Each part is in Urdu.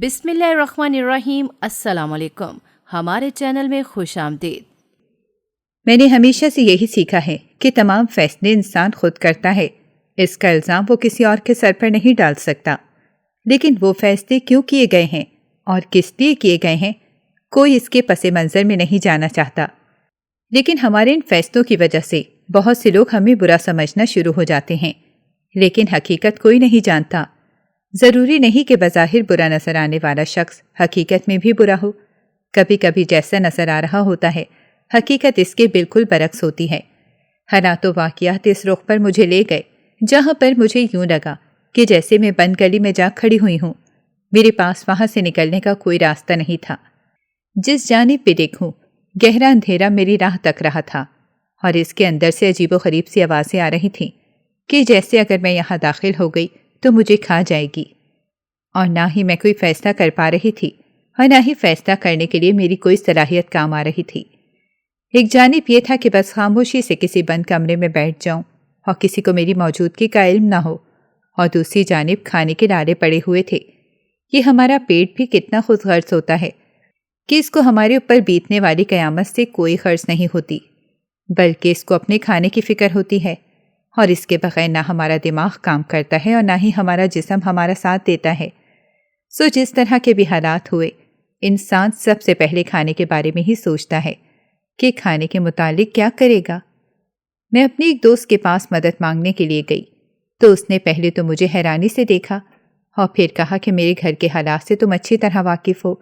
بسم اللہ الرحمن الرحیم۔ السلام علیکم، ہمارے چینل میں خوش آمدید۔ میں نے ہمیشہ سے یہی سیکھا ہے کہ تمام فیصلے انسان خود کرتا ہے، اس کا الزام وہ کسی اور کے سر پر نہیں ڈال سکتا۔ لیکن وہ فیصلے کیوں کیے گئے ہیں اور کس لیے کیے گئے ہیں، کوئی اس کے پس منظر میں نہیں جانا چاہتا۔ لیکن ہمارے ان فیصلوں کی وجہ سے بہت سے لوگ ہمیں برا سمجھنا شروع ہو جاتے ہیں، لیکن حقیقت کوئی نہیں جانتا۔ ضروری نہیں کہ بظاہر برا نظر آنے والا شخص حقیقت میں بھی برا ہو۔ کبھی کبھی جیسا نظر آ رہا ہوتا ہے، حقیقت اس کے بالکل برعکس ہوتی ہے۔ حالات و واقعات اس رخ پر مجھے لے گئے جہاں پر مجھے یوں لگا کہ جیسے میں بند گلی میں جا کھڑی ہوئی ہوں، میرے پاس وہاں سے نکلنے کا کوئی راستہ نہیں تھا۔ جس جانب بھی دیکھوں گہرا اندھیرا میری راہ تک رہا تھا، اور اس کے اندر سے عجیب و غریب سی آوازیں آ رہی تھیں کہ جیسے اگر میں یہاں داخل ہو گئی تو مجھے کھا جائے گی، اور نہ ہی میں کوئی فیصلہ کر پا رہی تھی اور نہ ہی فیصلہ کرنے کے لیے میری کوئی صلاحیت کام آ رہی تھی۔ ایک جانب یہ تھا کہ بس خاموشی سے کسی بند کمرے میں بیٹھ جاؤں اور کسی کو میری موجودگی کا علم نہ ہو، اور دوسری جانب کھانے کے لالے پڑے ہوئے تھے۔ یہ ہمارا پیٹ بھی کتنا خود غرض ہوتا ہے کہ اس کو ہمارے اوپر بیتنے والی قیامت سے کوئی غرض نہیں ہوتی، بلکہ اس کو اپنے کھانے کی فکر ہوتی ہے، اور اس کے بغیر نہ ہمارا دماغ کام کرتا ہے اور نہ ہی ہمارا جسم ہمارا ساتھ دیتا ہے۔ سو جس طرح کے بھی حالات ہوئے، انسان سب سے پہلے کھانے کے بارے میں ہی سوچتا ہے کہ کھانے کے متعلق کیا کرے گا۔ میں اپنی ایک دوست کے پاس مدد مانگنے کے لیے گئی تو اس نے پہلے تو مجھے حیرانی سے دیکھا اور پھر کہا کہ میرے گھر کے حالات سے تم اچھی طرح واقف ہو،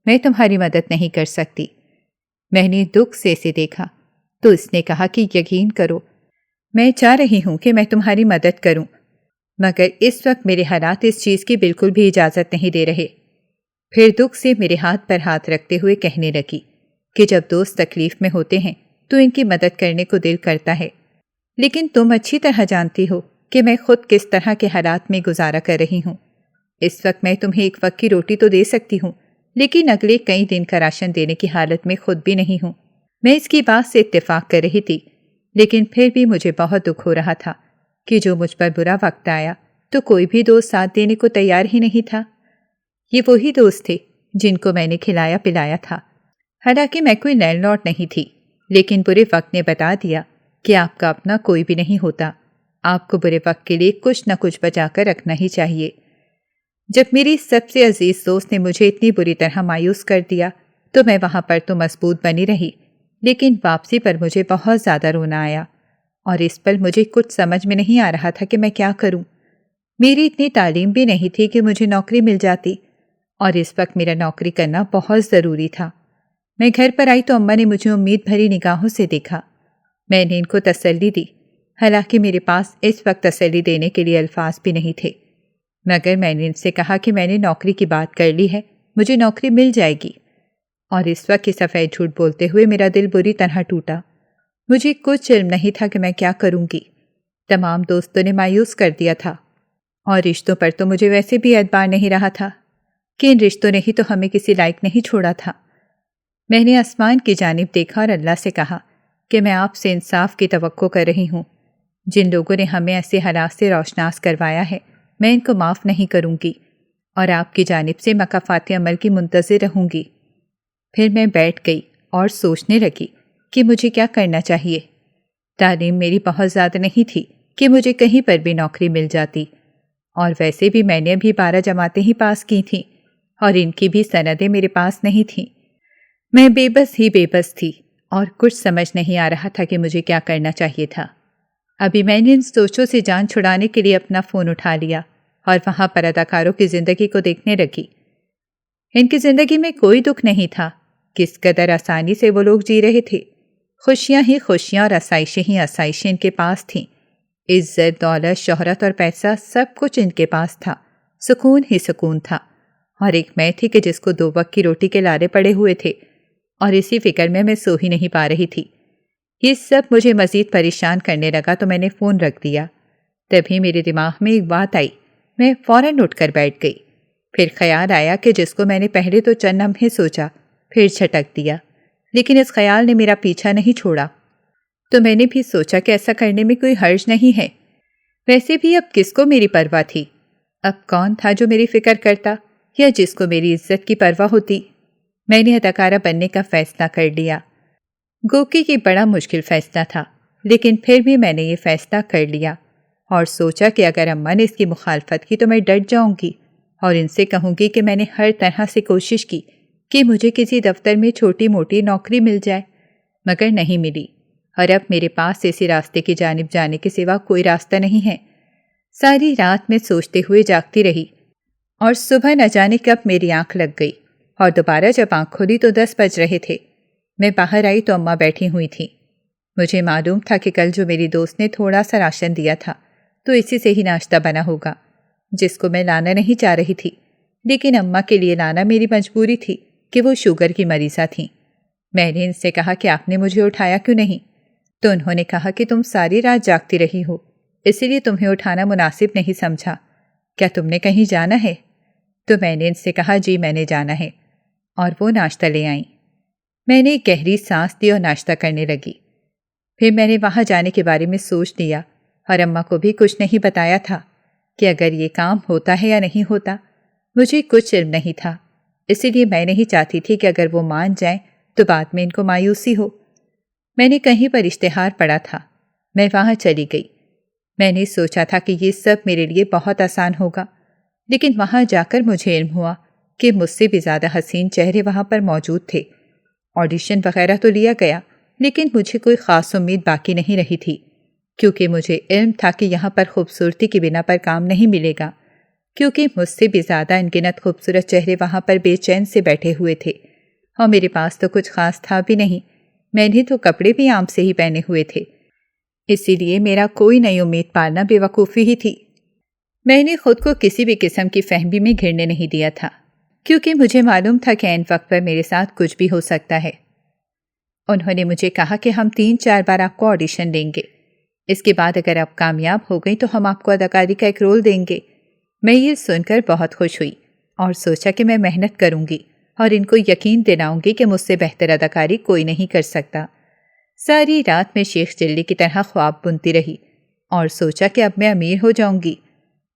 میں تمہاری مدد نہیں کر سکتی۔ میں نے دکھ سے اسے دیکھا تو اس نے کہا کہ یقین کرو، میں چاہ رہی ہوں کہ میں تمہاری مدد کروں، مگر اس وقت میرے حالات اس چیز کی بالکل بھی اجازت نہیں دے رہے۔ پھر دکھ سے میرے ہاتھ پر ہاتھ رکھتے ہوئے کہنے لگی کہ جب دوست تکلیف میں ہوتے ہیں تو ان کی مدد کرنے کو دل کرتا ہے، لیکن تم اچھی طرح جانتی ہو کہ میں خود کس طرح کے حالات میں گزارا کر رہی ہوں۔ اس وقت میں تمہیں ایک وقت کی روٹی تو دے سکتی ہوں، لیکن اگلے کئی دن کا راشن دینے کی حالت میں خود بھی نہیں ہوں۔ میں اس کی بات سے اتفاق کر رہی تھی، لیکن پھر بھی مجھے بہت دکھ ہو رہا تھا کہ جو مجھ پر برا وقت آیا تو کوئی بھی دوست ساتھ دینے کو تیار ہی نہیں تھا۔ یہ وہی دوست تھے جن کو میں نے کھلایا پلایا تھا۔ حالانکہ میں کوئی لینڈ لارڈ نہیں تھی، لیکن برے وقت نے بتا دیا کہ آپ کا اپنا کوئی بھی نہیں ہوتا، آپ کو برے وقت کے لیے کچھ نہ کچھ بچا کر رکھنا ہی چاہیے۔ جب میری سب سے عزیز دوست نے مجھے اتنی بری طرح مایوس کر دیا تو میں وہاں پر تو مضبوط بنی رہی، لیکن واپسی پر مجھے بہت زیادہ رونا آیا، اور اس پل مجھے کچھ سمجھ میں نہیں آ رہا تھا کہ میں کیا کروں۔ میری اتنی تعلیم بھی نہیں تھی کہ مجھے نوکری مل جاتی، اور اس وقت میرا نوکری کرنا بہت ضروری تھا۔ میں گھر پر آئی تو اماں نے مجھے امید بھری نگاہوں سے دیکھا۔ میں نے ان کو تسلی دی، حالانکہ میرے پاس اس وقت تسلی دینے کے لیے الفاظ بھی نہیں تھے، مگر میں نے ان سے کہا کہ میں نے نوکری کی بات کر لی ہے، مجھے نوکری مل جائے گی۔ اور اس وقت یہ سفید جھوٹ بولتے ہوئے میرا دل بری طرح ٹوٹا۔ مجھے کچھ علم نہیں تھا کہ میں کیا کروں گی۔ تمام دوستوں نے مایوس کر دیا تھا، اور رشتوں پر تو مجھے ویسے بھی اعتبار نہیں رہا تھا کہ ان رشتوں نے ہی تو ہمیں کسی لائق نہیں چھوڑا تھا۔ میں نے آسمان کی جانب دیکھا اور اللہ سے کہا کہ میں آپ سے انصاف کی توقع کر رہی ہوں۔ جن لوگوں نے ہمیں ایسے حالات سے روشناس کروایا ہے، میں ان کو معاف نہیں کروں گی، اور آپ کی جانب سے مکافات عمل کی منتظر رہوں گی۔ پھر میں بیٹھ گئی اور سوچنے لگی کہ مجھے کیا کرنا چاہیے۔ تعلیم میری بہت زیادہ نہیں تھی کہ مجھے کہیں پر بھی نوکری مل جاتی، اور ویسے بھی میں نے ابھی 12 جماعتیں ہی پاس کی تھیں، اور ان کی بھی سندیں میرے پاس نہیں تھیں۔ میں بے بس تھی اور کچھ سمجھ نہیں آ رہا تھا کہ مجھے کیا کرنا چاہیے تھا۔ ابھی میں نے ان سوچوں سے جان چھڑانے کے لیے اپنا فون اٹھا لیا اور وہاں پر اداکاروں کی زندگی کو دیکھنے لگی۔ ان کی زندگی میں کوئی دکھ نہیں تھا، کس قدر آسانی سے وہ لوگ جی رہے تھے۔ خوشیاں ہی خوشیاں اور آسائشیں ہی آسائشیں ان کے پاس تھیں۔ عزت، دولت، شہرت اور پیسہ سب کچھ ان کے پاس تھا، سکون ہی سکون تھا، اور ایک میں تھی کہ جس کو 2 وقت کی روٹی کے لالے پڑے ہوئے تھے، اور اسی فکر میں سو ہی نہیں پا رہی تھی۔ یہ سب مجھے مزید پریشان کرنے لگا تو میں نے فون رکھ دیا۔ تبھی میرے دماغ میں ایک بات آئی، میں فوراً اٹھ کر بیٹھ گئی۔ پھر خیال آیا کہ جس کو میں نے پہلے تو چند لمحے سوچا، پھر چھٹک دیا، لیکن اس خیال نے میرا پیچھا نہیں چھوڑا۔ تو میں نے بھی سوچا کہ ایسا کرنے میں کوئی حرج نہیں ہے۔ ویسے بھی اب کس کو میری پرواہ تھی؟ اب کون تھا جو میری فکر کرتا یا جس کو میری عزت کی پرواہ ہوتی۔ میں نے اداکارہ بننے کا فیصلہ کر لیا۔ گو کہ یہ بڑا مشکل فیصلہ تھا، لیکن پھر بھی میں نے یہ فیصلہ کر لیا اور سوچا کہ اگر اماں نے اس کی مخالفت کی تو میں ڈٹ جاؤں گی اور ان سے کہوں گی کہ میں نے ہر طرح سے کوشش کی کہ مجھے کسی دفتر میں چھوٹی موٹی نوکری مل جائے، مگر نہیں ملی، اور اب میرے پاس اسی راستے کی جانب جانے کے سوا کوئی راستہ نہیں ہے۔ ساری رات میں سوچتے ہوئے جاگتی رہی اور صبح نہ جانے کب میری آنکھ لگ گئی، اور دوبارہ جب آنکھ کھولی تو 10 بج رہے تھے۔ میں باہر آئی تو اماں بیٹھی ہوئی تھیں۔ مجھے معلوم تھا کہ کل جو میری دوست نے تھوڑا سا راشن دیا تھا تو اسی سے ہی ناشتہ بنا ہوگا، جس کو میں لانا نہیں چاہ رہی تھی، لیکن اماں کے لیے لانا میری مجبوری تھی کہ وہ شوگر کی مریضہ تھیں۔ میں نے ان سے کہا کہ آپ نے مجھے اٹھایا کیوں نہیں؟ تو انہوں نے کہا کہ تم ساری رات جاگتی رہی ہو، اسی لیے تمہیں اٹھانا مناسب نہیں سمجھا۔ کیا تم نے کہیں جانا ہے؟ تو میں نے ان سے کہا جی میں نے جانا ہے، اور وہ ناشتہ لے آئیں۔ میں نے ایک گہری سانس دی اور ناشتہ کرنے لگی۔ پھر میں نے وہاں جانے کے بارے میں سوچ لیا اور اماں کو بھی کچھ نہیں بتایا تھا کہ اگر یہ کام ہوتا ہے یا نہیں ہوتا۔ مجھے کچھ علم نہیں تھا، اسی لیے میں نہیں چاہتی تھی کہ اگر وہ مان جائیں تو بعد میں ان کو مایوسی ہو۔ میں نے کہیں پر اشتہار پڑا تھا، میں وہاں چلی گئی۔ میں نے سوچا تھا کہ یہ سب میرے لیے بہت آسان ہوگا، لیکن وہاں جا کر مجھے علم ہوا کہ مجھ سے بھی زیادہ حسین چہرے وہاں پر موجود تھے۔ آڈیشن وغیرہ تو لیا گیا، لیکن مجھے کوئی خاص امید باقی نہیں رہی تھی، کیونکہ مجھے علم تھا کہ یہاں پر خوبصورتی کی بنا پر کام نہیں ملے گا، کیونکہ مجھ سے بھی زیادہ ان گنت خوبصورت چہرے وہاں پر بے چین سے بیٹھے ہوئے تھے، اور میرے پاس تو کچھ خاص تھا بھی نہیں۔ میں نے تو کپڑے بھی عام سے ہی پہنے ہوئے تھے، اسی لیے میرا کوئی نئی امید پالنا بے وقوفی ہی تھی۔ میں نے خود کو کسی بھی قسم کی فہمی میں گھرنے نہیں دیا تھا، کیونکہ مجھے معلوم تھا کہ عین وقت پر میرے ساتھ کچھ بھی ہو سکتا ہے۔ انہوں نے مجھے کہا کہ ہم 3-4 بار آپ کو آڈیشن دیں گے، اس کے بعد اگر آپ کامیاب ہو گئی تو ہم آپ کو اداکاری کا ایک رول دیں گے۔ میں یہ سن کر بہت خوش ہوئی اور سوچا کہ میں محنت کروں گی اور ان کو یقین دلاؤں گی کہ مجھ سے بہتر اداکاری کوئی نہیں کر سکتا۔ ساری رات میں شیخ چلی کی طرح خواب بنتی رہی اور سوچا کہ اب میں امیر ہو جاؤں گی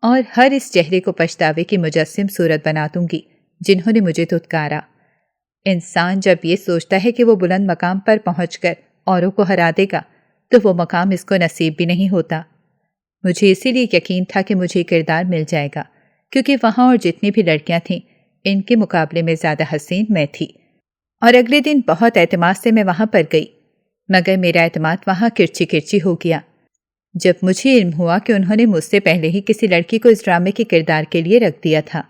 اور ہر اس چہرے کو پچھتاوے کی مجسم صورت بنا دوں گی جنہوں نے مجھے دھتکارا۔ انسان جب یہ سوچتا ہے کہ وہ بلند مقام پر پہنچ کر اوروں کو ہرا دے گا تو وہ مقام اس کو نصیب بھی نہیں ہوتا۔ مجھے اسی لیے یقین تھا کہ مجھے کردار مل جائے گا، کیونکہ وہاں اور جتنی بھی لڑکیاں تھیں ان کے مقابلے میں زیادہ حسین میں تھی۔ اور اگلے دن بہت اعتماد سے میں وہاں پر گئی، مگر میرا اعتماد وہاں کرچی کرچی ہو گیا جب مجھے علم ہوا کہ انہوں نے مجھ سے پہلے ہی کسی لڑکی کو اس ڈرامے کے کردار کے لیے رکھ دیا تھا۔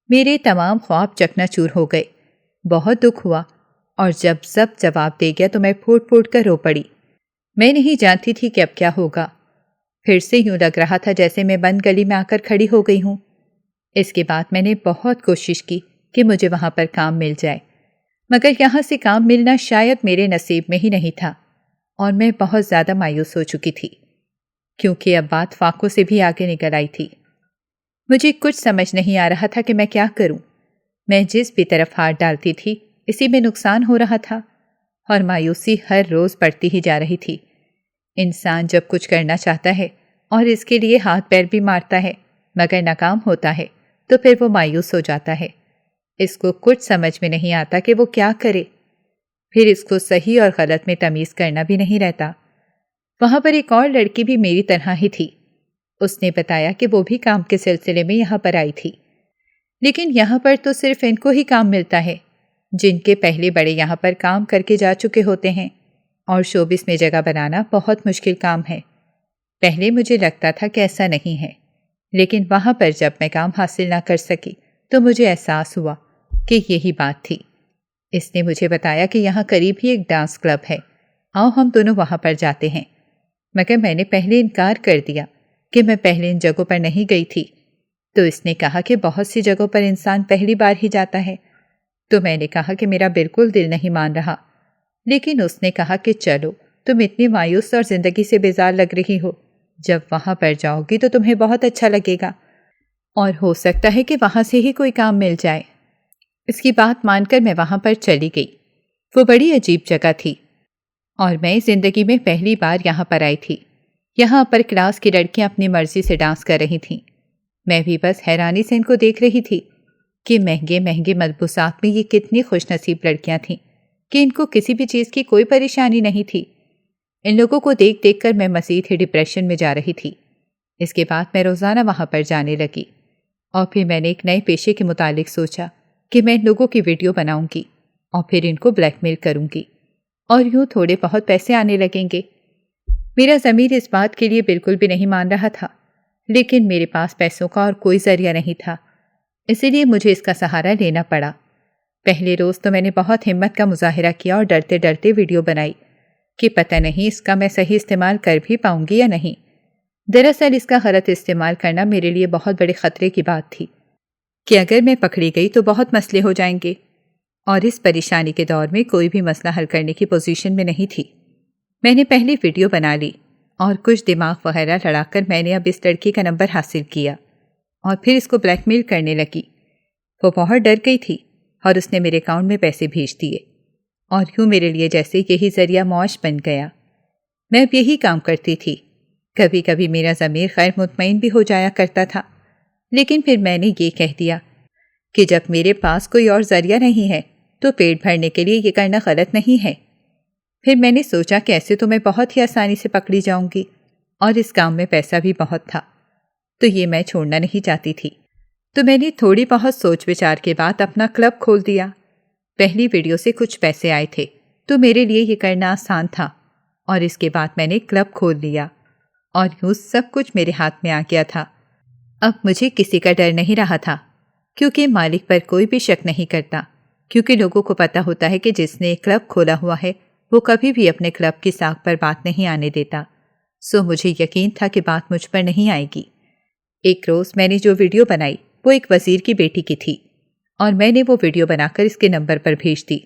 میرے تمام خواب چکنا چور ہو گئے، بہت دکھ ہوا، اور جب سب جواب دے گیا تو میں پھوٹ پھوٹ کر رو پڑی۔ میں نہیں جانتی تھی کہ اب کیا ہوگا۔ پھر سے یوں لگ رہا تھا جیسے میں بند گلی میں آ کر کھڑی ہو گئی ہوں۔ اس کے بعد میں نے بہت کوشش کی کہ مجھے وہاں پر کام مل جائے، مگر یہاں سے کام ملنا شاید میرے نصیب میں ہی نہیں تھا، اور میں بہت زیادہ مایوس ہو چکی تھی، کیونکہ اب بات فاقوں سے بھی آگے نکل آئی تھی۔ مجھے کچھ سمجھ نہیں آ رہا تھا کہ میں کیا کروں۔ میں جس بھی طرف ہاتھ ڈالتی تھی اسی میں نقصان ہو رہا تھا، اور مایوسی ہر روز بڑھتی ہی جا رہی تھی۔ انسان جب کچھ کرنا چاہتا ہے اور اس کے لیے ہاتھ پیر بھی مارتا ہے مگر ناکام ہوتا ہے تو پھر وہ مایوس ہو جاتا ہے۔ اس کو کچھ سمجھ میں نہیں آتا کہ وہ کیا کرے، پھر اس کو صحیح اور غلط میں تمیز کرنا بھی نہیں رہتا۔ وہاں پر ایک اور لڑکی بھی میری طرح ہی تھی۔ اس نے بتایا کہ وہ بھی کام کے سلسلے میں یہاں پر آئی تھی، لیکن یہاں پر تو صرف ان کو ہی کام ملتا ہے جن کے پہلے بڑے یہاں پر کام کر کے جا چکے ہوتے ہیں، اور شوبس میں جگہ بنانا بہت مشکل کام ہے۔ پہلے مجھے لگتا تھا کہ ایسا نہیں ہے، لیکن وہاں پر جب میں کام حاصل نہ کر سکی تو مجھے احساس ہوا کہ یہی بات تھی۔ اس نے مجھے بتایا کہ یہاں قریب ہی ایک ڈانس کلب ہے، آؤ ہم دونوں وہاں پر جاتے ہیں، مگر میں نے پہلے انکار کر دیا کہ میں پہلے ان جگہوں پر نہیں گئی تھی۔ تو اس نے کہا کہ بہت سی جگہوں پر انسان پہلی بار ہی جاتا ہے۔ تو میں نے کہا کہ میرا بالکل دل نہیں مان رہا، لیکن اس نے کہا کہ چلو، تم اتنی مایوس اور زندگی سے بیزار لگ رہی ہو، جب وہاں پر جاؤ گی تو تمہیں بہت اچھا لگے گا، اور ہو سکتا ہے کہ وہاں سے ہی کوئی کام مل جائے۔ اس کی بات مان کر میں وہاں پر چلی گئی۔ وہ بڑی عجیب جگہ تھی، اور میں زندگی میں پہلی بار یہاں پر آئی تھی۔ یہاں پر کلاس کی لڑکیاں اپنی مرضی سے ڈانس کر رہی تھیں، میں بھی بس حیرانی سے ان کو دیکھ رہی تھی۔ کہ مہنگے مہنگے ملبوسات میں یہ کتنی خوش نصیب لڑکیاں تھیں کہ ان کو کسی بھی چیز کی کوئی پریشانی نہیں تھی۔ ان لوگوں کو دیکھ دیکھ کر میں مزید ہی ڈپریشن میں جا رہی تھی۔ اس کے بعد میں روزانہ وہاں پر جانے لگی اور پھر میں نے ایک نئے پیشے کے متعلق سوچا کہ میں ان لوگوں کی ویڈیو بناؤں گی اور پھر ان کو بلیک میل کروں گی اور یوں تھوڑے بہت پیسے آنے لگیں گے۔ میرا ضمیر اس بات کے لیے بالکل بھی نہیں مان رہا تھا، لیکن میرے پاس پیسوں کا اور کوئی ذریعہ نہیں تھا، اسی لیے مجھے اس کا سہارا لینا پڑا۔ پہلے روز تو میں نے بہت ہمت کا مظاہرہ کیا اور ڈرتے ڈرتے ویڈیو بنائی کہ پتہ نہیں اس کا میں صحیح استعمال کر بھی پاؤں گی یا نہیں۔ دراصل اس کا غلط استعمال کرنا میرے لیے بہت بڑے خطرے کی بات تھی کہ اگر میں پکڑی گئی تو بہت مسئلے ہو جائیں گے، اور اس پریشانی کے دور میں کوئی بھی مسئلہ حل کرنے کی پوزیشن میں نہیں تھی۔ میں نے پہلی ویڈیو بنا لی اور کچھ دماغ وغیرہ لڑا کر میں نے اب اس لڑکی کا نمبر حاصل کیا اور پھر اس کو بلیک میل کرنے لگی۔ وہ بہت ڈر گئی تھی اور اس نے میرے اکاؤنٹ میں پیسے بھیج دیے اور یوں میرے لیے جیسے یہی ذریعہ معاش بن گیا۔ میں اب یہی کام کرتی تھی۔ کبھی کبھی میرا ضمیر غیر مطمئن بھی ہو جایا کرتا تھا، لیکن پھر میں نے یہ کہہ دیا کہ جب میرے پاس کوئی اور ذریعہ نہیں ہے تو پیٹ بھرنے کے لیے یہ کرنا غلط نہیں ہے۔ پھر میں نے سوچا کہ ایسے تو میں بہت ہی آسانی سے پکڑی جاؤں گی اور اس کام میں پیسہ بھی بہت تھا، تو یہ میں چھوڑنا نہیں چاہتی تھی۔ تو میں نے تھوڑی بہت سوچ وچار کے بعد اپنا کلب کھول دیا۔ پہلی ویڈیو سے کچھ پیسے آئے تھے تو میرے لیے یہ کرنا آسان تھا، اور اس کے بعد میں نے کلب کھول لیا اور یوں سب کچھ میرے ہاتھ میں آ گیا تھا۔ اب مجھے کسی کا ڈر نہیں رہا تھا، کیونکہ مالک پر کوئی بھی شک نہیں کرتا، کیونکہ لوگوں کو پتہ ہوتا ہے کہ جس نے ایک کلب کھولا ہوا ہے وہ کبھی بھی اپنے کلب کی ساکھ پر بات نہیں آنے دیتا۔ سو مجھے یقین تھا کہ بات مجھ پر نہیں آئے گی۔ ایک روز میں نے جو ویڈیو بنائی وہ ایک وزیر کی بیٹی کی تھی، اور میں نے وہ ویڈیو بنا کر اس کے نمبر پر بھیج دی،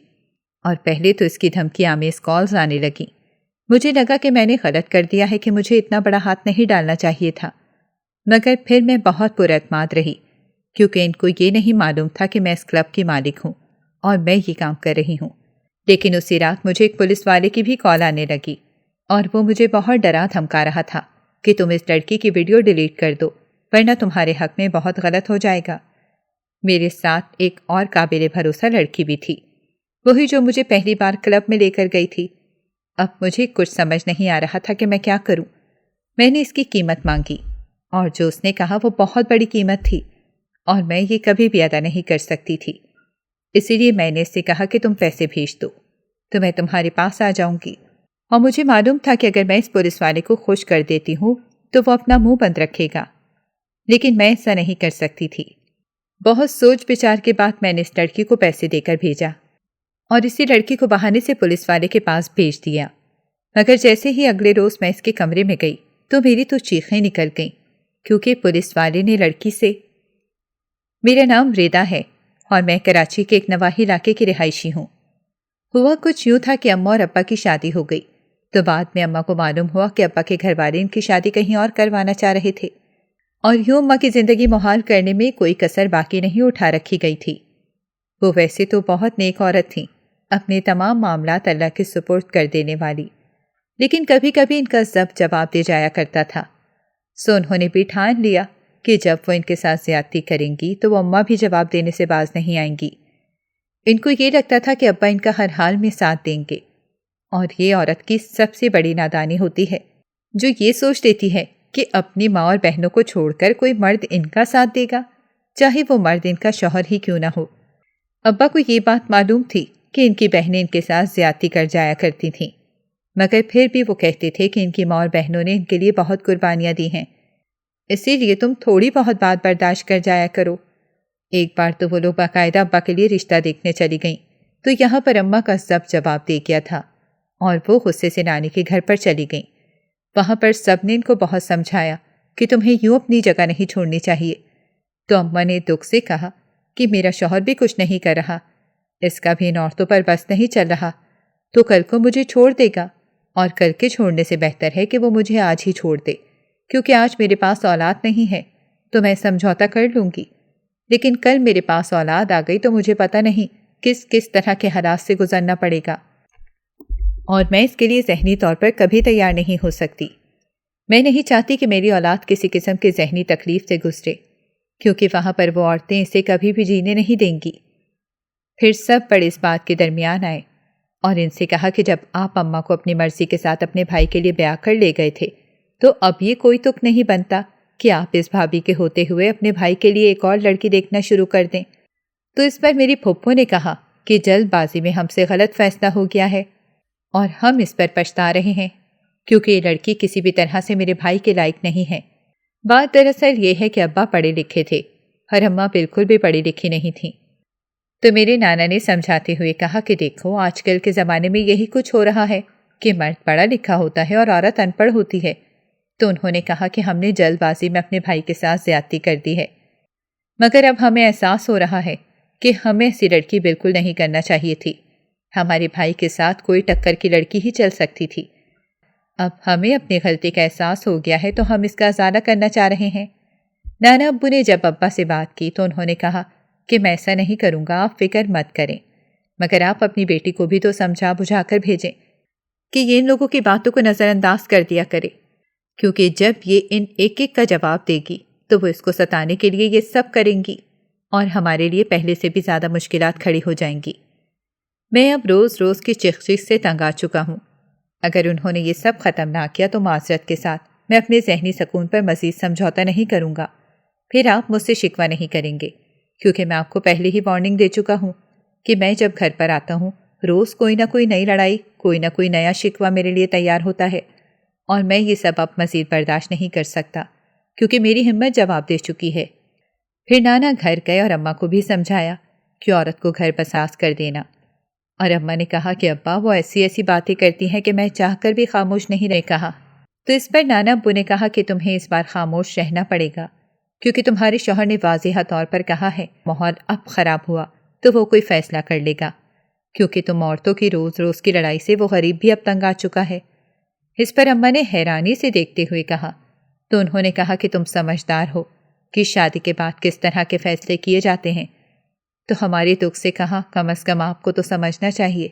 اور پہلے تو اس کی دھمکی آمیز کالز آنے لگیں۔ مجھے لگا کہ میں نے غلط کر دیا ہے کہ مجھے اتنا بڑا ہاتھ نہیں ڈالنا چاہیے تھا، مگر پھر میں بہت پر اعتماد رہی، کیونکہ ان کو یہ نہیں معلوم تھا کہ میں اس کلب کی مالک ہوں اور میں یہ کام کر رہی ہوں۔ لیکن اسی رات مجھے ایک پولیس والے کی بھی کال آنے لگی، اور وہ مجھے بہت ڈرا دھمکا رہا تھا کہ تم اس لڑکی کی ویڈیو ڈیلیٹ کر دو، ورنہ تمہارے حق میں بہت غلط ہو جائے گا۔ میرے ساتھ ایک اور قابل بھروسہ لڑکی بھی تھی، وہی جو مجھے پہلی بار کلب میں لے کر گئی تھی۔ اب مجھے کچھ سمجھ نہیں آ رہا تھا کہ میں کیا کروں۔ میں نے اس کی قیمت مانگی، اور جو اس نے کہا وہ بہت بڑی قیمت تھی، اور میں یہ کبھی بھی ادا نہیں کر سکتی تھی۔ اسی لیے میں نے اس سے کہا کہ تم پیسے بھیج دو تو میں تمہارے پاس آ جاؤں گی، اور مجھے معلوم تھا کہ اگر میں اس پولیس والے کو خوش کر دیتی ہوں تو وہ اپنا منہ بند رکھے گا، لیکن میں ایسا نہیں کر سکتی تھی۔ بہت سوچ بچار کے بعد میں نے اس لڑکی کو پیسے دے کر بھیجا اور اسی لڑکی کو بہانے سے پولیس والے کے پاس بھیج دیا۔ مگر جیسے ہی اگلے روز میں اس کے کمرے میں گئی تو میری تو چیخیں نکل گئیں، کیونکہ پولیس والے نے لڑکی سے، میرا نام ریدا ہے اور میں کراچی کے ایک نواحی علاقے کی رہائشی ہوں۔ ہوا کچھ یوں تھا کہ اماں اور ابا کی شادی ہو گئی، تو بعد میں اماں کو معلوم ہوا کہ ابا کے گھر والے ان کی شادی کہیں اور کروانا چاہ رہے تھے، اور یوں اماں کی زندگی محال کرنے میں کوئی کسر باقی نہیں اٹھا رکھی گئی تھی۔ وہ ویسے تو بہت نیک عورت تھیں، اپنے تمام معاملات اللہ کے سپرد کر دینے والی، لیکن کبھی کبھی ان کا ضبط جواب دے جایا کرتا تھا۔ سو انہوں نے بھی ٹھان لیا کہ جب وہ ان کے ساتھ زیادتی کریں گی تو وہ اماں بھی جواب دینے سے باز نہیں آئیں گی۔ ان کو یہ لگتا تھا کہ ابا ان کا ہر حال میں ساتھ دیں گے، اور یہ عورت کی سب سے بڑی نادانی ہوتی ہے جو یہ سوچ لیتی ہے کہ اپنی ماں اور بہنوں کو چھوڑ کر کوئی مرد ان کا ساتھ دے گا، چاہے وہ مرد ان کا شوہر ہی کیوں نہ ہو۔ ابا کو یہ بات معلوم تھی کہ ان کی بہنیں ان کے ساتھ زیادتی کر جایا کرتی تھیں، مگر پھر بھی وہ کہتے تھے کہ ان کی ماں اور بہنوں نے ان کے لیے بہت قربانیاں دی ہیں، اسی لیے تم تھوڑی بہت بات برداشت کر جایا کرو۔ ایک بار تو وہ لوگ باقاعدہ ابا کے لیے رشتہ دیکھنے چلی گئیں، تو یہاں پر اماں کا ضبط جواب دے گیا تھا اور وہ غصے سے نانی کے گھر پر چلی گئیں۔ وہاں پر سب نے ان کو بہت سمجھایا کہ تمہیں یوں اپنی جگہ نہیں چھوڑنی چاہیے، تو اماں نے دکھ سے کہا کہ میرا شوہر بھی کچھ نہیں کر رہا، اس کا بھی ان عورتوں پر بس نہیں چل رہا، تو کل کو مجھے چھوڑ دے گا، اور کل کے چھوڑنے سے بہتر ہے کہ وہ مجھے آج ہی چھوڑ دے، کیونکہ آج میرے پاس اولاد نہیں ہے تو میں سمجھوتا کر لوں گی، لیکن کل میرے پاس اولاد آ گئی تو مجھے پتہ نہیں کس طرح کے حالات سے گزرنا پڑے گا، اور میں اس کے لیے ذہنی طور پر کبھی تیار نہیں ہو سکتی۔ میں نہیں چاہتی کہ میری اولاد کسی قسم کی ذہنی تکلیف سے گزرے، کیونکہ وہاں پر وہ عورتیں اسے کبھی بھی جینے نہیں دیں گی۔ پھر سب بڑے اس بات کے درمیان آئے اور ان سے کہا کہ جب آپ اماں کو اپنی مرضی کے ساتھ اپنے بھائی کے لیے بیاہ کر لے گئے تھے تو اب یہ کوئی تک نہیں بنتا کہ آپ اس بھابھی کے ہوتے ہوئے اپنے بھائی کے لیے ایک اور لڑکی دیکھنا شروع کر دیں۔ تو اس پر میری پھپھو نے کہا کہ جلد بازی میں ہم سے غلط فیصلہ ہو گیا ہے اور ہم اس پر پچھتا رہے ہیں کیونکہ یہ لڑکی کسی بھی طرح سے میرے بھائی کے لائق نہیں ہے۔ بات دراصل یہ ہے کہ ابا پڑھے لکھے تھے اور اماں بالکل بھی پڑھی لکھی نہیں تھیں۔ تو میرے نانا نے سمجھاتے ہوئے کہا کہ دیکھو آج کل کے زمانے میں یہی کچھ ہو رہا ہے کہ مرد پڑھا لکھا ہوتا ہے اور عورت ان پڑھ ہوتی ہے۔ تو انہوں نے کہا کہ ہم نے جلد بازی میں اپنے بھائی کے ساتھ زیادتی کر دی ہے، مگر اب ہمیں احساس ہو رہا ہے کہ ہمیں ایسی لڑکی بالکل نہیں کرنا چاہیے تھی۔ ہمارے بھائی کے ساتھ کوئی ٹکر کی لڑکی ہی چل سکتی تھی۔ اب ہمیں اپنی غلطی کا احساس ہو گیا ہے تو ہم اس کا ازالہ کرنا چاہ رہے ہیں۔ نانا ابو نے جب ابا سے بات کی تو انہوں نے کہا کہ میں ایسا نہیں کروں گا، آپ فکر مت کریں، مگر آپ اپنی بیٹی کو بھی تو سمجھا بجھا کر بھیجیں کہ یہ ان لوگوں کی باتوں کو نظر انداز کر دیا کرے، کیونکہ جب یہ ان ایک ایک کا جواب دے گی تو وہ اس کو ستانے کے لیے یہ سب کریں گی اور ہمارے لیے پہلے سے بھی زیادہ مشکلات کھڑی ہو جائیں گی۔ میں اب روز روز کی چیخ چیخ سے تنگ آ چکا ہوں۔ اگر انہوں نے یہ سب ختم نہ کیا تو معذرت کے ساتھ میں اپنے ذہنی سکون پر مزید سمجھوتا نہیں کروں گا۔ پھر آپ مجھ سے شکوہ نہیں کریں گے، کیونکہ میں آپ کو پہلے ہی وارننگ دے چکا ہوں کہ میں جب گھر پر آتا ہوں روز کوئی نہ کوئی نئی لڑائی، کوئی نہ کوئی نیا شکوہ میرے لیے تیار ہوتا ہے، اور میں یہ سب اب مزید برداشت نہیں کر سکتا کیونکہ میری ہمت جواب دے چکی ہے۔ پھر نانا گھر گئے اور اماں کو بھی سمجھایا کہ عورت کو گھر بساس کر دینا، اور اماں نے کہا کہ ابا وہ ایسی ایسی باتیں کرتی ہیں کہ میں چاہ کر بھی خاموش نہیں رہ کہا۔ تو اس پر نانا ابو نے کہا کہ تمہیں اس بار خاموش رہنا پڑے گا کیونکہ تمہارے شوہر نے واضح طور پر کہا ہے ماحول اب خراب ہوا تو وہ کوئی فیصلہ کر لے گا، کیونکہ تم عورتوں کی روز روز کی لڑائی سے وہ غریب بھی اب تنگ آ چکا ہے۔ اس پر اماں نے حیرانی سے دیکھتے ہوئے کہا، تو انہوں نے کہا کہ تم سمجھدار ہو کہ شادی کے بعد کس طرح کے فیصلے کیے جاتے ہیں، تو ہماری دکھ سے کہا کم از کم آپ کو تو سمجھنا چاہیے۔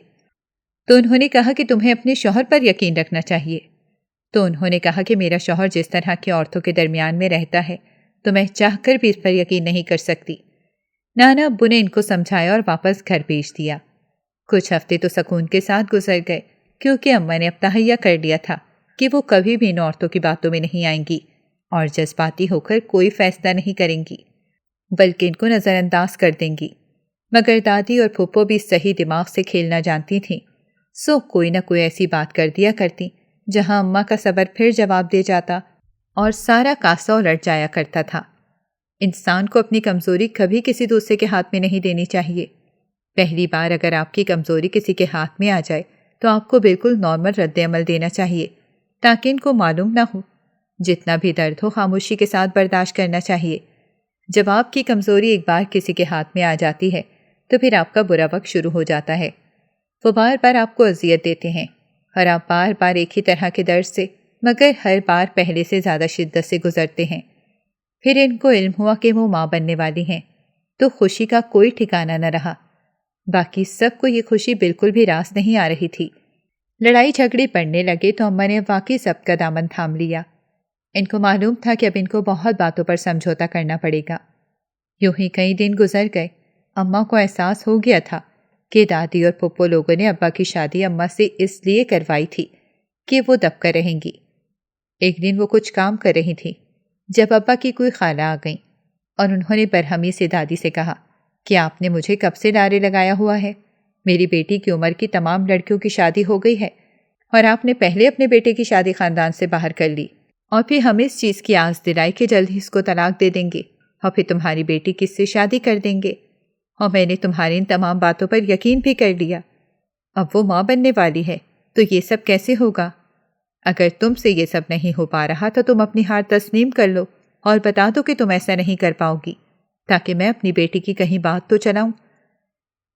تو انہوں نے کہا کہ تمہیں اپنے شوہر پر یقین رکھنا چاہیے۔ تو انہوں نے کہا کہ میرا شوہر جس طرح کی عورتوں کے درمیان میں رہتا ہے تو میں چاہ کر بھی اس پر یقین نہیں کر سکتی۔ نانا ابو نے ان کو سمجھایا اور واپس گھر بھیج دیا۔ کچھ ہفتے تو سکون کے ساتھ گزر گئے کیونکہ اماں نے اب تہیہ کر لیا تھا کہ وہ کبھی بھی ان عورتوں کی باتوں میں نہیں آئیں گی اور جذباتی ہو کر کوئی فیصلہ نہیں کریں گی بلکہ ان کو نظر انداز کر دیں گی۔ مگر دادی اور پھوپھو بھی صحیح دماغ سے کھیلنا جانتی تھیں، سو کوئی نہ کوئی ایسی بات کر دیا کرتی جہاں اماں کا صبر پھر جواب دے جاتا اور سارا کاسا الٹ جایا کرتا تھا۔ انسان کو اپنی کمزوری کبھی کسی دوسرے کے ہاتھ میں نہیں دینی چاہیے۔ پہلی بار اگر آپ کی کمزوری کسی کے ہاتھ میں آ جائے تو آپ کو بالکل نارمل رد عمل دینا چاہیے تاکہ ان کو معلوم نہ ہو۔ جتنا بھی درد ہو خاموشی کے ساتھ برداشت کرنا چاہیے۔ جب آپ کی کمزوری ایک بار کسی کے ہاتھ میں آ جاتی ہے تو پھر آپ کا برا وقت شروع ہو جاتا ہے۔ وہ بار بار آپ کو اذیت دیتے ہیں اور آپ بار بار ایک ہی طرح کے درد سے مگر ہر بار پہلے سے زیادہ شدت سے گزرتے ہیں۔ پھر ان کو علم ہوا کہ وہ ماں بننے والی ہیں تو خوشی کا کوئی ٹھکانہ نہ رہا۔ باقی سب کو یہ خوشی بالکل بھی راس نہیں آ رہی تھی۔ لڑائی جھگڑے پڑنے لگے تو اماں نے واقعی سب کا دامن تھام لیا۔ ان کو معلوم تھا کہ اب ان کو بہت باتوں پر سمجھوتا کرنا پڑے گا۔ یوں ہی کئی دن گزر گئے۔ اماں کو احساس ہو گیا تھا کہ دادی اور پھپھو لوگوں نے ابا کی شادی اماں سے اس لیے کروائی تھی کہ وہ دب کر رہیں گی۔ ایک دن وہ کچھ کام کر رہی تھی جب ابا کی کوئی خالہ آ گئیں اور انہوں نے برہمی سے دادی سے کہا کہ آپ نے مجھے کب سے لارے لگایا ہوا ہے؟ میری بیٹی کی عمر کی تمام لڑکیوں کی شادی ہو گئی ہے اور آپ نے پہلے اپنے بیٹے کی شادی خاندان سے باہر کر لی اور پھر ہمیں اس چیز کی آس دلائی کہ جلد ہی اس کو طلاق دے دیں گے اور پھر تمہاری بیٹی کس سے شادی کر دیں گے، اور میں نے تمہاری ان تمام باتوں پر یقین بھی کر لیا۔ اب وہ ماں بننے والی ہے تو یہ سب کیسے ہوگا؟ اگر تم سے یہ سب نہیں ہو پا رہا تو تم اپنی ہار تسلیم کر لو اور بتا دو کہ تم ایسا نہیں کر پاؤ گی تاکہ میں اپنی بیٹی کی کہیں بات تو چلاؤں۔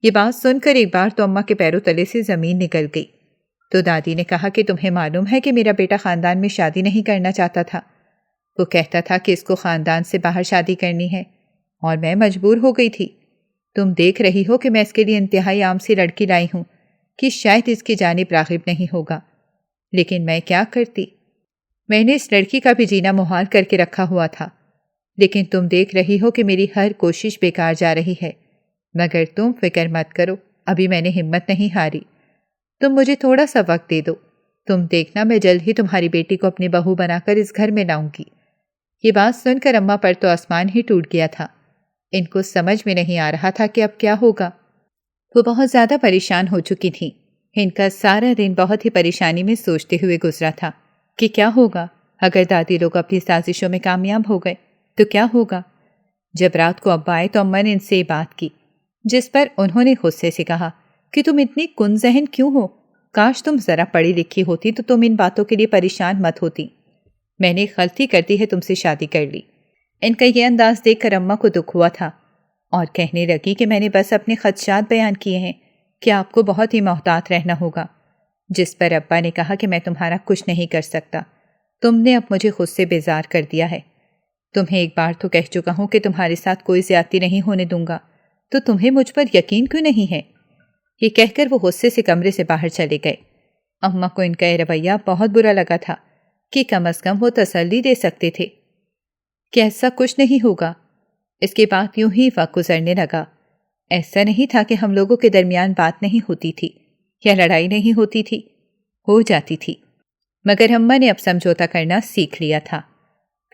یہ بات سن کر ایک بار تو اماں کے پیروں تلے سے زمین نکل گئی۔ تو دادی نے کہا کہ تمہیں معلوم ہے کہ میرا بیٹا خاندان میں شادی نہیں کرنا چاہتا تھا، وہ کہتا تھا کہ اس کو خاندان سے باہر شادی کرنی ہے اور میں مجبور ہو گئی تھی۔ تم دیکھ رہی ہو کہ میں اس کے لیے انتہائی عام سی لڑکی لائی ہوں کہ شاید اس کی جانب راغب نہیں ہوگا، لیکن میں کیا کرتی؟ میں نے اس لڑکی کا بھی جینا محال کر کے رکھا ہوا تھا، لیکن تم دیکھ رہی ہو کہ میری ہر کوشش بیکار جا رہی ہے، مگر تم فکر مت کرو، ابھی میں نے ہمت نہیں ہاری۔ تم مجھے تھوڑا سا وقت دے دو، تم دیکھنا میں جلد ہی تمہاری بیٹی کو اپنی بہو بنا کر اس گھر میں لاؤں گی۔ یہ بات سن کر اماں پر تو آسمان ہی ٹوٹ گیا تھا۔ ان کو سمجھ میں نہیں آ رہا تھا کہ اب کیا ہوگا۔ وہ بہت زیادہ پریشان ہو چکی تھیں۔ ان کا سارا دن بہت ہی پریشانی میں سوچتے ہوئے گزرا تھا کہ کیا ہوگا اگر دادی لوگ اپنی سازشوں میں کامیاب ہو گئے تو کیا ہوگا۔ جب رات کو ابا آئے تو اماں نے ان سے یہ بات کی، جس پر انہوں نے غصے سے کہا کہ تم اتنی کن ذہن کیوں ہو؟ کاش تم ذرا پڑھی لکھی ہوتی تو تم ان باتوں کے لیے پریشان مت ہوتی۔ میں نے غلطی کر دی ہے تم سے شادی کر لی۔ ان کا یہ انداز دیکھ کر اماں کو دکھ ہوا تھا اور کہنے لگی کہ میں نے بس اپنے خدشات بیان کیے ہیں کہ آپ کو بہت ہی محتاط رہنا ہوگا۔ جس پر ابا نے کہا کہ میں تمہارا کچھ نہیں کر سکتا، تم نے اب مجھے خود سے بیزار کر دیا ہے۔ تمہیں ایک بار تو کہہ چکا ہوں کہ تمہارے ساتھ کوئی زیادتی نہیں ہونے دوں گا، تو تمہیں مجھ پر یقین کیوں نہیں ہے؟ یہ کہہ کر وہ غصے سے کمرے سے باہر چلے گئے۔ اماں کو ان کا یہ رویہ بہت برا لگا تھا کہ کم از کم وہ تسلی دے سکتے تھے کہ ایسا کچھ نہیں ہوگا۔ اس کے بعد یوں ہی وقت گزرنے لگا۔ ایسا نہیں تھا کہ ہم لوگوں کے درمیان بات نہیں ہوتی تھی یا لڑائی نہیں ہوتی تھی، ہو جاتی تھی، مگر اماں نے اب سمجھوتا کرنا سیکھ لیا تھا۔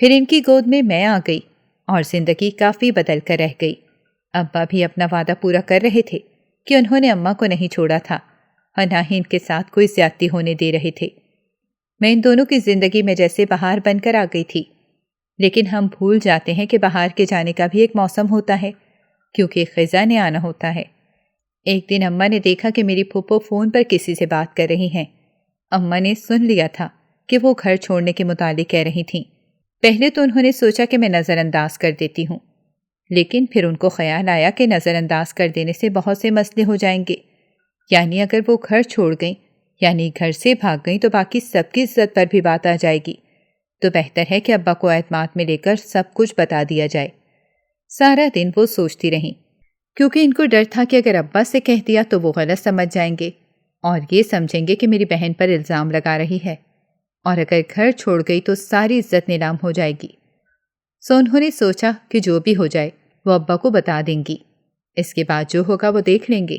پھر ان کی گود میں آ گئی اور زندگی کافی بدل کر رہ گئی۔ ابا بھی اپنا وعدہ پورا کر رہے تھے کہ انہوں نے اماں کو نہیں چھوڑا تھا اور نہ ہی ان کے ساتھ کوئی زیادتی ہونے دے رہے تھے۔ میں ان دونوں کی زندگی میں جیسے بہار بن کر آ گئی تھی، لیکن ہم بھول جاتے ہیں کہ بہار کے جانے کا بھی ایک موسم ہوتا ہے، کیونکہ خزاں نے آنا ہوتا ہے۔ ایک دن اماں نے دیکھا کہ میری پھوپھو فون پر کسی سے بات کر رہی ہیں۔ اماں نے سن لیا تھا کہ وہ گھر چھوڑنے کے متعلق کہہ رہی تھیں۔ پہلے تو انہوں نے سوچا کہ میں نظر انداز کر دیتی ہوں، لیکن پھر ان کو خیال آیا کہ نظر انداز کر دینے سے بہت سے مسئلے ہو جائیں گے، یعنی اگر وہ گھر چھوڑ گئیں، یعنی گھر سے بھاگ گئیں، تو باقی سب کی عزت پر بھی بات آ جائے گی۔ تو بہتر ہے کہ ابا کو اعتماد میں لے کر سب کچھ بتا دیا جائے۔ سارا دن وہ سوچتی رہیں، کیونکہ ان کو ڈر تھا کہ اگر ابا سے کہہ دیا تو وہ غلط سمجھ جائیں گے اور یہ سمجھیں گے کہ میری بہن پر الزام لگا رہی ہے، اور اگر گھر چھوڑ گئی تو ساری عزت نیلام ہو جائے گی۔ سو انہوں نے سوچا کہ جو بھی ہو جائے وہ ابا کو بتا دیں گی، اس کے بعد جو ہوگا وہ دیکھ لیں گے۔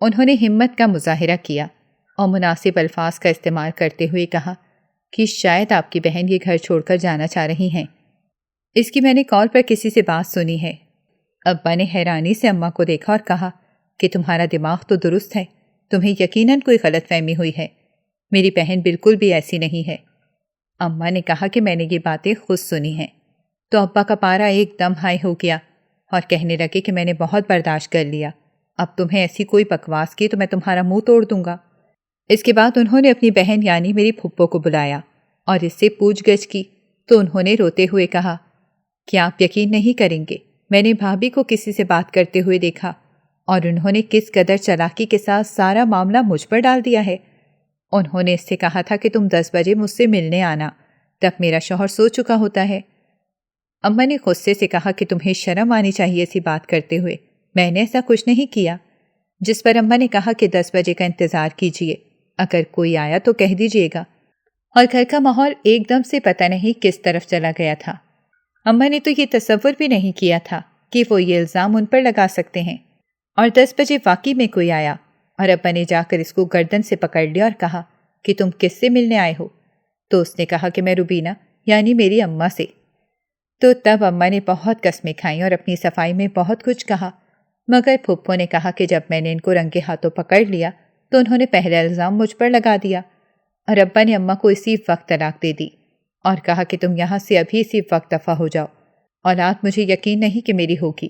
انہوں نے ہمت کا مظاہرہ کیا اور مناسب الفاظ کا استعمال کرتے ہوئے کہا کہ شاید آپ کی بہن یہ گھر چھوڑ کر جانا چاہ رہی ہیں، اس کی میں نے کال پر کسی سے بات سنی ہے۔ ابا نے حیرانی سے اماں کو دیکھا اور کہا کہ تمہارا دماغ تو درست ہے، تمہیں یقیناً کوئی غلط فہمی ہوئی ہے، میری بہن بالکل بھی ایسی نہیں ہے۔ اماں نے کہا کہ میں نے یہ باتیں خود سنی ہیں۔ تو ابا کا پارا ایک دم ہائی ہو گیا اور کہنے لگے کہ میں نے بہت برداشت کر لیا، اب تمہیں ایسی کوئی بکواس کی تو میں تمہارا منہ توڑ دوں گا۔ اس کے بعد انہوں نے اپنی بہن یعنی میری پھپھو کو بلایا اور اس سے پوچھ گچھ کی تو انہوں نے روتے ہوئے کہا کہ آپ یقین نہیں کریں گے، میں نے بھابھی کو کسی سے بات کرتے ہوئے دیکھا اور انہوں نے کس قدر چالاکی کے ساتھ سارا معاملہ مجھ پر ڈال دیا ہے۔ انہوں نے اس سے کہا تھا کہ تم 10 بجے مجھ سے ملنے آنا، تب میرا شوہر سو چکا ہوتا ہے۔ اماں نے غصے سے کہا کہ تمہیں شرم آنی چاہیے ایسی بات کرتے ہوئے، میں نے ایسا کچھ نہیں کیا۔ جس پر اماں نے کہا کہ 10 بجے کا انتظار کیجیے، اگر کوئی آیا تو کہہ دیجیے گا۔ اور گھر کا ماحول ایک دم سے پتہ نہیں کس طرف چلا گیا تھا۔ اماں نے تو یہ تصور بھی نہیں کیا تھا کہ وہ یہ الزام ان پر لگا سکتے ہیں۔ اور 10 بجے واقعی میں کوئی آیا اور ابا نے جا کر اس کو گردن سے پکڑ لیا اور کہا کہ تم کس سے ملنے آئے ہو؟ تو اس نے کہا کہ میں روبینہ یعنی میری اماں سے۔ تو تب اماں نے بہت قسمیں کھائیں اور اپنی صفائی میں بہت کچھ کہا، مگر پھپھو نے کہا کہ جب میں نے ان کو رنگے ہاتھوں پکڑ لیا تو انہوں نے پہلا الزام مجھ پر لگا دیا، اور ابا نے اماں کو اسی وقت طلاق دے دی اور کہا کہ تم یہاں سے ابھی اسی وقت دفع ہو جاؤ، اولاد مجھے یقین نہیں کہ میری ہوگی۔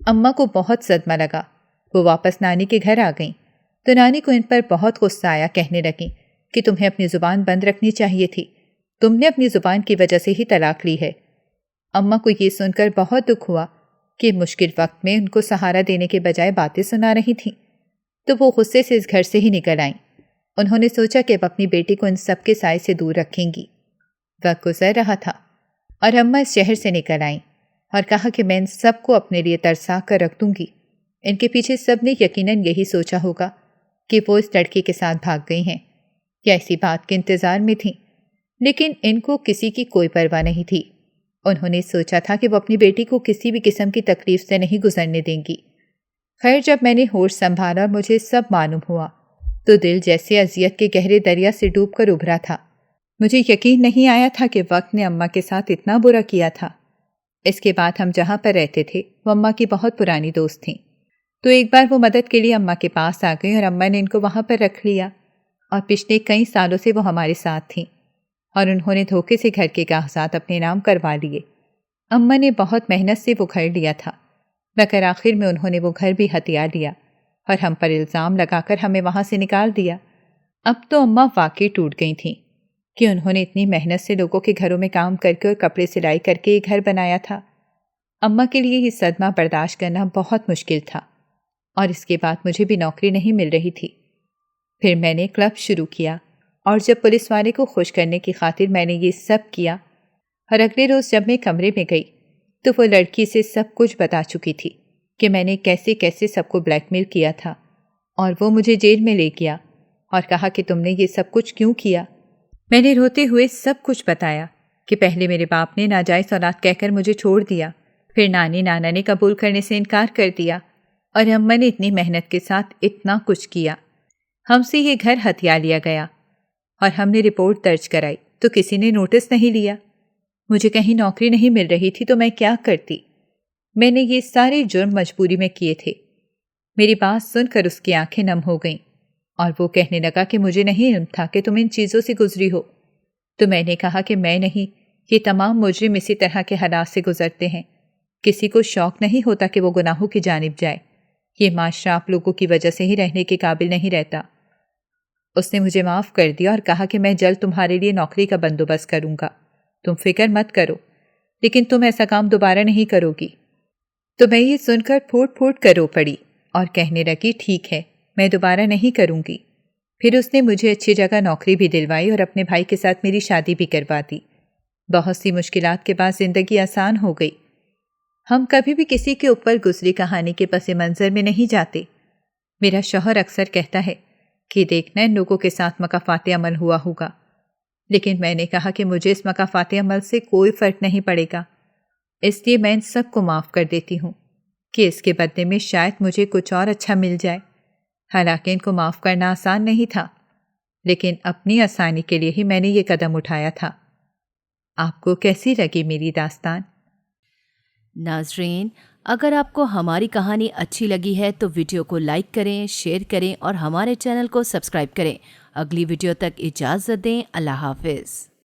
اماں کو بہت صدمہ لگا، وہ واپس نانی کے گھر آ گئیں تو نانی کو ان پر بہت غصہ آیا، کہنے لگیں کہ تمہیں اپنی زبان بند رکھنی چاہیے تھی، تم نے اپنی زبان کی وجہ سے ہی طلاق لی ہے۔ اماں کو یہ سن کر بہت دکھ ہوا کہ مشکل وقت میں ان کو سہارا دینے کے بجائے باتیں سنا رہی تھیں، تو وہ غصے سے اس گھر سے ہی نکل آئیں۔ انہوں نے سوچا کہ اب اپنی بیٹی کو ان سب کے سائے سے دور رکھیں گی۔ وقت گزر رہا تھا اور اماں اس شہر سے نکل آئیں اور کہا کہ میں ان سب کو اپنے لیے ترسا کر رکھ دوں گی۔ ان کے پیچھے سب نے یقیناً یہی سوچا ہوگا کہ وہ اس لڑکے کے ساتھ بھاگ گئی ہیں یا ایسی بات کے انتظار میں تھیں، لیکن ان کو کسی کی کوئی پرواہ نہیں تھی۔ انہوں نے سوچا تھا کہ وہ اپنی بیٹی کو کسی بھی قسم کی تکلیف سے نہیں گزرنے دیں گی۔ خیر جب میں نے ہوش سنبھالا اور مجھے سب معلوم ہوا تو دل جیسے اذیت کے گہرے دریا سے ڈوب کر ابھرا تھا۔ مجھے یقین نہیں آیا تھا کہ وقت نے اماں کے ساتھ اتنا برا کیا تھا۔ اس کے بعد ہم جہاں پر رہتے تھے وہ اماں کی بہت پرانی دوست تھیں، تو ایک بار وہ مدد کے لیے اماں کے پاس آ گئی اور اماں نے ان کو وہاں پر رکھ لیا، اور پچھلے کئی سالوں سے وہ ہمارے ساتھ تھیں اور انہوں نے دھوکے سے گھر کے کاغذات اپنے نام کروا لیے۔ اماں نے بہت محنت سے وہ گھر لیا تھا، مگر آخر میں انہوں نے وہ گھر بھی ہتھیا لیا اور ہم پر الزام لگا کر ہمیں وہاں سے نکال دیا۔ اب تو اماں واقعی ٹوٹ گئی تھیں کہ انہوں نے اتنی محنت سے لوگوں کے گھروں میں کام کر کے اور کپڑے سلائی کر کے یہ گھر بنایا تھا۔ اماں کے لیے یہ صدمہ برداشت کرنا بہت مشکل تھا، اور اس کے بعد مجھے بھی نوکری نہیں مل رہی تھی۔ پھر میں نے کلب شروع کیا، اور جب پولیس والے کو خوش کرنے کی خاطر میں نے یہ سب کیا، اور اگلے روز جب میں کمرے میں گئی تو وہ لڑکی سے سب کچھ بتا چکی تھی کہ میں نے کیسے کیسے سب کو بلیک میل کیا تھا، اور وہ مجھے جیل میں لے گیا اور کہا کہ تم نے یہ سب کچھ کیوں کیا۔ میں نے روتے ہوئے سب کچھ بتایا کہ پہلے میرے باپ نے ناجائز اولاد کہہ کر مجھے چھوڑ دیا، پھر نانی نانا نے قبول کرنے سے انکار کر دیا، اور اماں نے اتنی محنت کے ساتھ اتنا کچھ کیا۔ ہم سے یہ گھر ہتھیا لیا گیا اور ہم نے رپورٹ درج کرائی تو کسی نے نوٹس نہیں لیا۔ مجھے کہیں نوکری نہیں مل رہی تھی تو میں کیا کرتی؟ میں نے یہ سارے جرم مجبوری میں کیے تھے۔ میری بات سن کر اس کی آنکھیں نم ہو گئیں اور وہ کہنے لگا کہ مجھے نہیں علم تھا کہ تم ان چیزوں سے گزری ہو۔ تو میں نے کہا کہ میں نہیں، یہ تمام مجرم اسی طرح کے حالات سے گزرتے ہیں۔ کسی کو شوق نہیں ہوتا کہ وہ گناہوں کی جانب جائے۔ یہ معاشرہ آپ لوگوں کی وجہ سے ہی رہنے کے قابل نہیں رہتا۔ اس نے مجھے معاف کر دیا اور کہا کہ میں جلد تمہارے لیے نوکری کا بندوبست کروں گا، تم فکر مت کرو، لیکن تم ایسا کام دوبارہ نہیں کرو گی۔ تو میں یہ سن کر پھوٹ پھوٹ کر رو پڑی اور کہنے لگی ٹھیک ہے، میں دوبارہ نہیں کروں گی۔ پھر اس نے مجھے اچھی جگہ نوکری بھی دلوائی اور اپنے بھائی کے ساتھ میری شادی بھی کروا دی۔ بہت سی مشکلات کے بعد زندگی آسان ہو گئی۔ ہم کبھی بھی کسی کے اوپر گزری کہانی کے پس منظر میں نہیں جاتے۔ میرا شوہر اکثر کہتا ہے کہ دیکھنا ان لوگوں کے ساتھ مکافات عمل ہوا ہوگا، لیکن میں نے کہا کہ مجھے اس مکافات عمل سے کوئی فرق نہیں پڑے گا، اس لیے میں ان سب کو معاف کر دیتی ہوں کہ اس کے بدلے میں شاید مجھے کچھ اور اچھا مل جائے۔ حالانکہ ان کو معاف کرنا آسان نہیں تھا، لیکن اپنی آسانی کے لیے ہی میں نے یہ قدم اٹھایا تھا۔ آپ کو کیسی لگی میری داستان؟ ناظرین، اگر آپ کو ہماری کہانی اچھی لگی ہے تو ویڈیو کو لائک کریں، شیئر کریں اور ہمارے چینل کو سبسکرائب کریں۔ اگلی ویڈیو تک اجازت دیں۔ اللہ حافظ۔